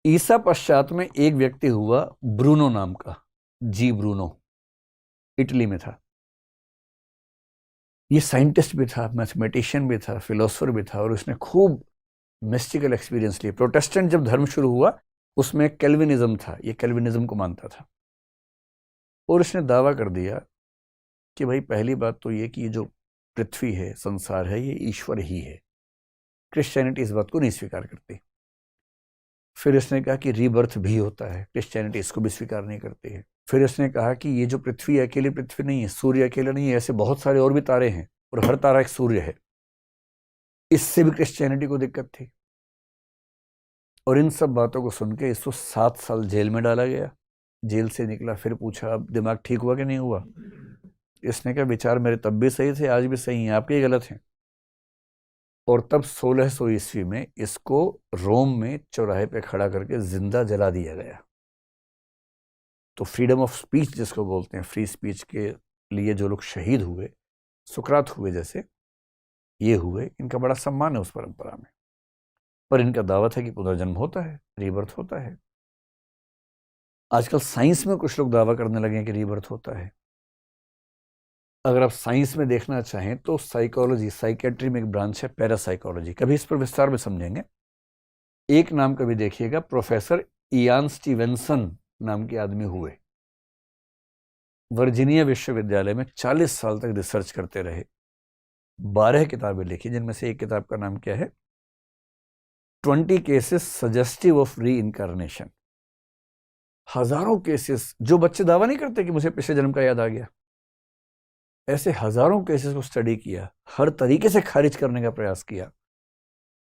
ईसा पश्चात में एक व्यक्ति हुआ ब्रूनो नाम का, जी ब्रूनो, इटली में था। ये साइंटिस्ट भी था, मैथमेटिशियन भी था, फिलोसोफर भी था, और उसने खूब मिस्टिकल एक्सपीरियंस लिए। प्रोटेस्टेंट जब धर्म शुरू हुआ उसमें कैल्विनिज्म था, ये कैल्विनिज्म को मानता था, और इसने दावा कर दिया कि भाई पहली बात तो ये कि ये जो पृथ्वी है, संसार है, ये ईश्वर ही है। क्रिश्चियनिटी इस बात को नहीं स्वीकार करती। फिर इसने कहा कि रीबर्थ भी होता है, क्रिश्चियनिटी इसको भी स्वीकार नहीं करती है। फिर इसने कहा कि ये जो पृथ्वी है अकेली पृथ्वी नहीं है, सूर्य अकेला नहीं है, ऐसे बहुत सारे और भी तारे हैं और हर तारा एक सूर्य है। इससे भी क्रिश्चियनिटी को दिक्कत थी, और इन सब बातों को सुन के इसको 7 साल जेल में डाला गया। जेल से निकला, फिर पूछा अब दिमाग ठीक हुआ कि नहीं हुआ। इसने कहा विचार मेरे तब भी सही थे, आज भी सही हैं, आपके ही गलत हैं। और तब 1600 ईस्वी में इसको रोम में चौराहे पे खड़ा करके जिंदा जला दिया गया। तो फ्रीडम ऑफ स्पीच जिसको बोलते हैं, फ्री स्पीच के लिए जो लोग शहीद हुए, सुकरात हुए जैसे ये हुए, इनका बड़ा सम्मान है उस परंपरा में। पर इनका दावा था कि पुनर्जन्म होता है, रीबर्थ होता है। आजकल साइंस में कुछ लोग दावा करने लगे हैं कि रीबर्थ होता है। अगर आप साइंस में देखना चाहें तो साइकोलॉजी, साइकेट्री में एक ब्रांच है पैरासाइकोलॉजी, कभी इस पर विस्तार में समझेंगे। एक नाम कभी देखिएगा, प्रोफेसर इयान स्टीवेंसन नाम के आदमी हुए, वर्जीनिया विश्वविद्यालय में 40 साल तक रिसर्च करते रहे, 12 किताबें लिखी, जिनमें से एक किताब का नाम क्या है, 20 केसेस सजेस्टिव ऑफ री इनकारनेशन। हजारों केसेस, जो बच्चे दावा नहीं करते कि मुझे पिछले जन्म का याद आ गया, ऐसे हजारों केसेस को स्टडी किया, हर तरीके से खारिज करने का प्रयास किया,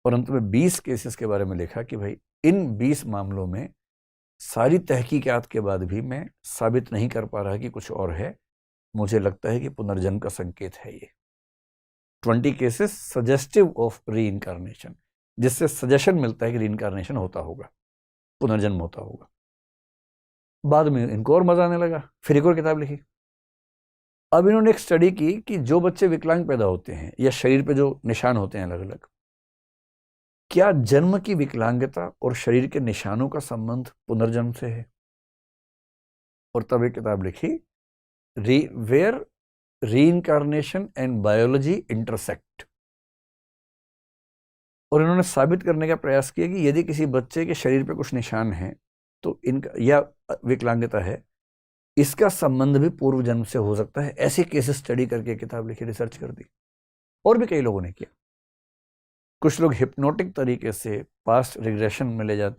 और अंत में 20 केसेस के बारे में लिखा कि भाई इन 20 मामलों में सारी तहकीकात के बाद भी मैं साबित नहीं कर पा रहा कि कुछ और है, मुझे लगता है कि पुनर्जन्म का संकेत है ये। 20 केसेस सजेस्टिव ऑफ री इनकारनेशन, जिससे सजेशन मिलता है कि री इनकारनेशन होता होगा, पुनर्जन्म होता होगा। बाद में इनको और मजा आने लगा, फिर एक और किताब लिखी। अब इन्होंने एक स्टडी की कि जो बच्चे विकलांग पैदा होते हैं या शरीर पे जो निशान होते हैं अलग अलग, क्या जन्म की विकलांगता और शरीर के निशानों का संबंध पुनर्जन्म से है। और तब एक किताब लिखी, where reincarnation and biology intersect. और इन्होंने साबित करने का प्रयास किया कि यदि किसी बच्चे के शरीर पे कुछ निशान हैं तो इनका या विकलांगता है, इसका संबंध भी पूर्व जन्म से हो सकता है। ऐसे केसेस स्टडी करके किताब लिखी, रिसर्च कर दी, और भी कई लोगों ने किया। कुछ लोग हिप्नोटिक तरीके से पास्ट रिग्रेशन में ले जाते